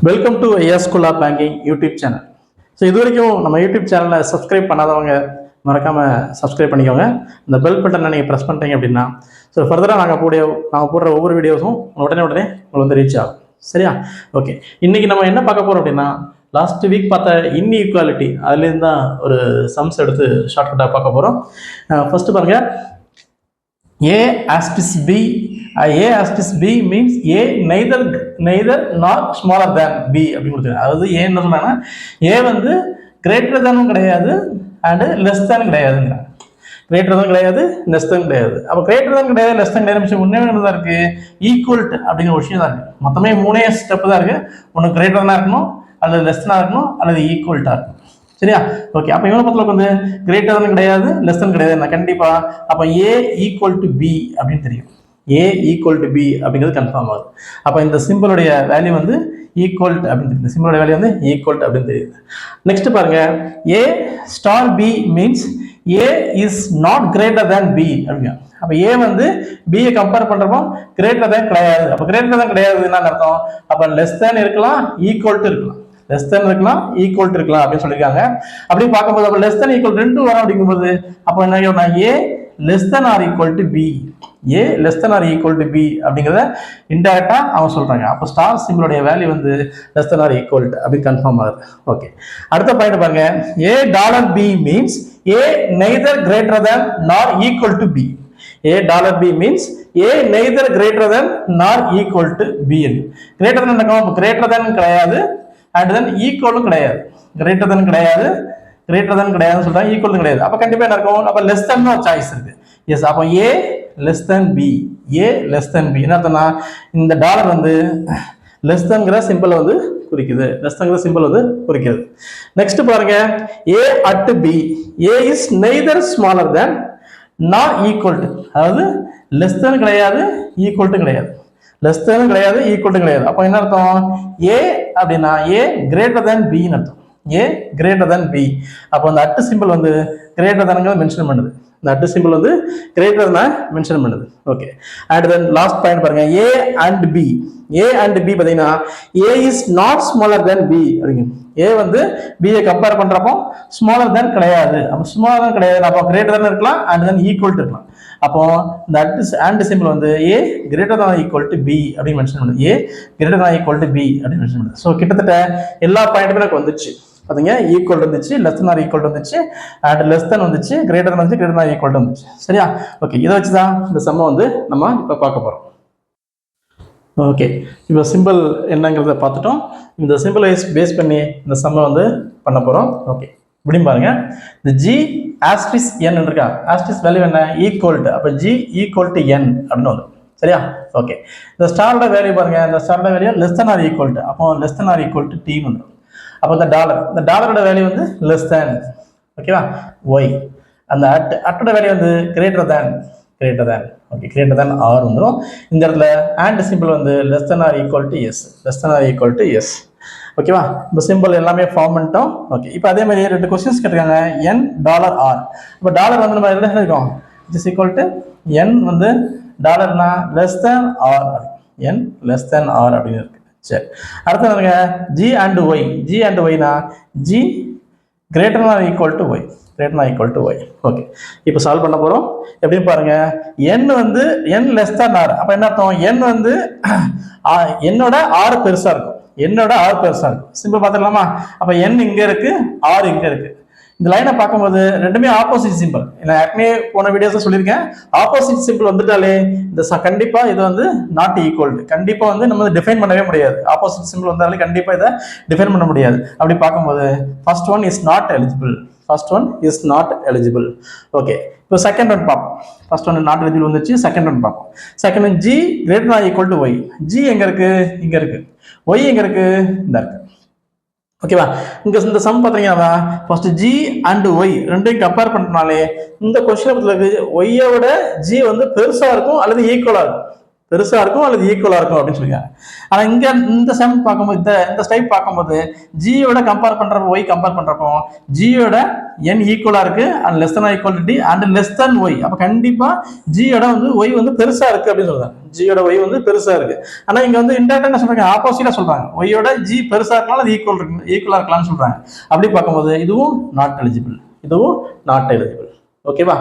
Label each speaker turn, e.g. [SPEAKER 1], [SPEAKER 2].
[SPEAKER 1] Welcome to IS school of banking YouTube channel. So இது வரைக்கும் நம்ம யூடியூப் சேனலை சப்ஸ்கிரைப் பண்ணாதவங்க மறக்காமல் சப்ஸ்கிரைப் பண்ணிக்கோங்க. இந்த பெல் பட்டனை நீங்கள் ப்ரெஸ் பண்ணுறீங்க அப்படின்னா ஸோ ஃபர்தராக நாங்கள் போடுற ஒவ்வொரு வீடியோஸும் உடனே உங்களுக்கு வந்து ரீச் ஆகும். சரியா? ஓகே, இன்றைக்கி நம்ம என்ன பார்க்க போகிறோம் அப்படின்னா, லாஸ்ட் வீக் பார்த்த இன்இக்வாலிட்டி அதுலேருந்து தான் ஒரு சம்ஸ் எடுத்து ஷார்ட்கட்டாக பார்க்க போகிறோம். ஃபஸ்ட்டு பாருங்கள், A asterisk B. A asterisk B means A neither nor smaller than B அப்படின்னு கொடுத்துருக்காங்க. அதாவது A என்ன சொன்னாங்கன்னா, A வந்து கிரேட்டர் தேனும் கிடையாது and less than கிடையாதுங்கிறாங்க. Greater than கிடையாது, லெஸ் தேன் கிடையாது. அப்போ கிரேட்டர் தான் கிடையாது, லெஸ் தேன் கிடையாது விஷயம் ஒன்றே தான் இருக்குது, ஈக்குவல் அப்படிங்கிற ஒரு விஷயம் தான் இருக்குது. மொத்தமே 3 ஸ்டெப்பு தான் இருக்குது. ஒன்று கிரேட்டர் தான் இருக்கணும், அல்லது லெஸ் தேனாக இருக்கணும், அல்லது ஈக்குவல்ட்டாக இருக்கணும். சரியா? ஓகே, அப்போ இவனை பொறுத்தளவுக்கு வந்து கிரேட்டர் தான் கிடையாது, லெஸ் தான் கிடையாது கண்டிப்பாக. அப்போ A ஈக்குவல் டு B அப்படின்னு தெரியும். A ஈக்குவல் டு B அப்படிங்கிறது கன்ஃபார்ம் ஆகுது. அப்போ இந்த சிம்பிளுடைய வேல்யூ வந்து ஈக்குவல் அப்படின்னு தெரியுது. சிம்பிளோட வேல்யூ வந்து ஈக்குவல் அப்படின்னு தெரியுது. நெக்ஸ்ட் பாருங்க, A star B means A is not greater than B அப்படிங்க. அப்போ A வந்து B கம்பேர் பண்றப்போ கிரேட்டர் தான் கிடையாது. அப்போ கிரேட்டர் தான் கிடையாது என்ன அர்த்தம்? அப்போ லெஸ் தேன் இருக்கலாம், ஈக்குவல் டு இருக்கலாம். லெஸ் தேன் இருக்கலாம், ஈக்குவல் இருக்கலாம் அப்படின்னு சொல்லியிருக்காங்க. அப்படி பார்க்கும்போது அப்போ லெஸ் தேன் ஈக்குவல் 2 வரும் அப்படிங்கும்போது அப்போ என்ன, A less than or equal to B, A less than or equal to B அப்படிங்கிறத இன்டெரக்டா அவங்க சொல்றாங்க. அப்போ ஸ்டார் சிம்பிளுடைய வேல்யூ வந்து லெஸ் தேன் ஆர் ஈக்குவல் அப்படின்னு கன்ஃபார்ம் ஆகுது. ஓகே, அடுத்த பாயிண்ட் பாருங்க, $B means A neither greater than nor equal to B. $B means A neither greater than nor equal to B. greater than greater than கிடையாது, and then ஈக்குவலும் கிடையாது. Greater than கிடையாது, greater than கிடையாதுன்னு சொல்றாங்க, equal கிடையாது. அப்போ கண்டிப்பாக என்ன இருக்கும்? அப்போ லெஸ் தென் ஒரு சாய்ஸ் இருக்கு. எஸ், அப்போ A less than B, A less than B என்ன அர்த்தம்னா, இந்த டாலர் வந்து லெஸ் தென்கிற சிம்பிள் வந்து குறிக்குது, லெஸ் தென்கிற சிம்பிள் வந்து குறிக்குது. நெக்ஸ்ட் பாருங்க, A at B, A is neither smaller than nor equal to, அதாவது லெஸ் தென் கிடையாது, ஈக்குவல் டு கிடையாது. லெஸ் தேன் கிடையாது, ஈக்குவல் கிடையாது. அப்போ என்ன அர்த்தம்? A அப்படின்னா A கிரேட்டர் தேன் பின்னு அர்த்தம். A greater than B. அப்போ அந்த அட்டு சிம்பிள் வந்து கிரேட்டர் தேனுங்கிறத மென்ஷன் பண்ணுது. இந்த அட்டு சிம்பிள் வந்து கிரேட்டர் தான் மென்ஷன் பண்ணுது. Okay, and then last point பாருங்க, A and B. A and B பார்த்தீங்கன்னா A is not smaller than B அப்படிங்க. A வந்து B கம்பேர் பண்றப்போ ஸ்மாலர் தேன் கிடையாது. அப்போ ஸ்மாலர் தான் கிடையாது, அப்போ கிரேட்டர் தான் இருக்கலாம், அண்ட் தென் ஈக்குவல் இருக்கலாம். அப்போ இந்த அண்ட் சிம்பிள் வந்து A greater than equal to B அப்படின்னு மென்ஷன் பண்ணுது. A greater than equal to B அப்படின்னு மென்ஷன் பண்ணுது. ஸோ கிட்டத்தட்ட எல்லா பாயிண்ட்டுமே எனக்கு வந்துச்சு. பார்த்தீங்க, ஈக்குவல் வந்துச்சு, லெஸ் தென் ஆர் ஈக்குவல் வந்துச்சு, அண்ட் லெஸ் தென் வந்துச்சு, கிரேட்டர் வந்துச்சு, கிரேட்டர் தான் ஈக்குவல் வந்துச்சு. சரியா? ஓகே, இதை வச்சு தான் இந்த சம்மை வந்து நம்ம இப்போ பார்க்க போகிறோம். ஓகே, இப்போ சிம்பிள் என்னங்கிறத பார்த்துட்டோம். இந்த சிம்பிளை பேஸ் பண்ணி இந்த சம்மை வந்து பண்ண போகிறோம். ஓகே, இப்படின்னு பாருங்க, இந்த G ஆஸ்ட்ரிஸ் n இருக்கா, ஆஸ்ட்ரிஸ் வேல்யூ என்ன? Equal to. அப்போ G ஈக்குவல் டு n அப்படின்னு வரும். சரியா? ஓகே, இந்த ஸ்டாரோட வேல்யூ பாருங்க, இந்த ஸ்டாரோட value less than or equal to. அப்போ less than or equal to T வந்துடும். அப்போ இந்த டாலரோட வேல்யூ வந்து லெஸ் தேன், ஓகேவா, Y. அந்த அட்டோட வேல்யூ வந்து greater than, okay, greater than R வந்துடும். இந்த இடத்துல அண்ட் சிம்பிள் வந்து less than or equal to S, less than or equal to S. ஓகேவா? இப்போ சிம்பிள் எல்லாமே ஃபார்ம் பண்ணிட்டோம். ஓகே, இப்போ அதே மாதிரி 2 கொஸ்டின்ஸ் கேட்டிருக்காங்க, $. இப்போ டாலர் வந்து நம்ம என்ன இருக்கும்? இட்ஸ் ஈக்குவல் டு N வந்து டாலர்னா less than R, N less than R அப்படின்னு இருக்கு. சரி, அடுத்து பாருங்க, G and Y. G and Y னா G greater or equal to Y, greater or equal to Y. Okay, இப்போ சால்வ் பண்ண போகிறோம். எப்படின்னு பாருங்க, N வந்து N லெஸ் தேன் R. அப்போ என்ன அர்த்தம்? N வந்து என்னோட R பெருசாக இருக்கும், என்னோட R பெருசாக இருக்கும். சிம்பிள் பார்த்துக்கலாமா? அப்போ N இங்கே இருக்கு, R இங்கே இருக்கு. இந்த லைனை பார்க்கும்போது ரெண்டுமே ஆப்போசிட் சிம்பிள். நான் ஏற்கனவே போன வீடியோஸில் சொல்லியிருக்கேன், ஆப்போசிட் சிம்பிள் வந்துட்டாலே இந்த கண்டிப்பாக இது வந்து நாட் ஈக்குவல். கண்டிப்பாக வந்து நம்ம டிஃபைன் பண்ணவே முடியாது. ஆப்போசிட் சிம்பிள் வந்தாலே கண்டிப்பாக இதை டிஃபைன் பண்ண முடியாது. அப்படி பார்க்கும்போது first one is not eligible, first one is not eligible. Okay, இப்போ செகண்ட் ஒன் பார்ப்போம். ஃபர்ஸ்ட் ஒன் நாட் எலிஜிபிள் வந்துச்சு, செகண்ட் ஒன் பார்ப்போம். Second one G greater or equal to Y. G எங்கே இருக்கு? இங்கே இருக்கு. Y எங்கே இருக்கு? இந்த இருக்கு. ஓகேவா? இங்க இந்த சம் பார்த்தீங்கன்னா ஃபர்ஸ்ட் G அண்ட் Y ரெண்டையும் கம்பேர் பண்ணுறதுனாலே இந்த கொஸ்டின் பொறுத்தளவுக்கு ஒய்யோட G வந்து பெருசா இருக்கும் அல்லது ஈக்குவலா இருக்கும். பெருசா இருக்கும் அல்லது ஈக்குவலா இருக்கும் அப்படின்னு சொல்லியிருக்காங்க. ஆனா இங்க இந்த சம் பார்க்கும்போது இந்த ஸ்டைப் பார்க்கும்போது ஜியோட கம்பேர் பண்றப்போ ஒய் கம்பேர் பண்றப்போ ஜியோட என் ஈக்குவலா இருக்கு and less than equality and less than Y. அப்ப கண்டிப்பா ஜியோட வந்து ஒய் வந்து பெருசா இருக்கு அப்படின்னு சொல்றாங்க. ஜியோட ஒய் வந்து பெருசா இருக்கு. ஆனா இங்க வந்து இன்டெரக்டா என்ன சொல்றாங்க, ஆப்போசிட்டா சொல்றாங்க, ஒய்யோட ஜி பெருசா இருக்கலாம் அது ஈக்குவலா இருக்கலாம்னு சொல்றாங்க. அப்படி பார்க்கும்போது இதுவும் நாட் எலிஜிபிள், இதுவும் நாட் எலிஜிபிள். ஓகேவா?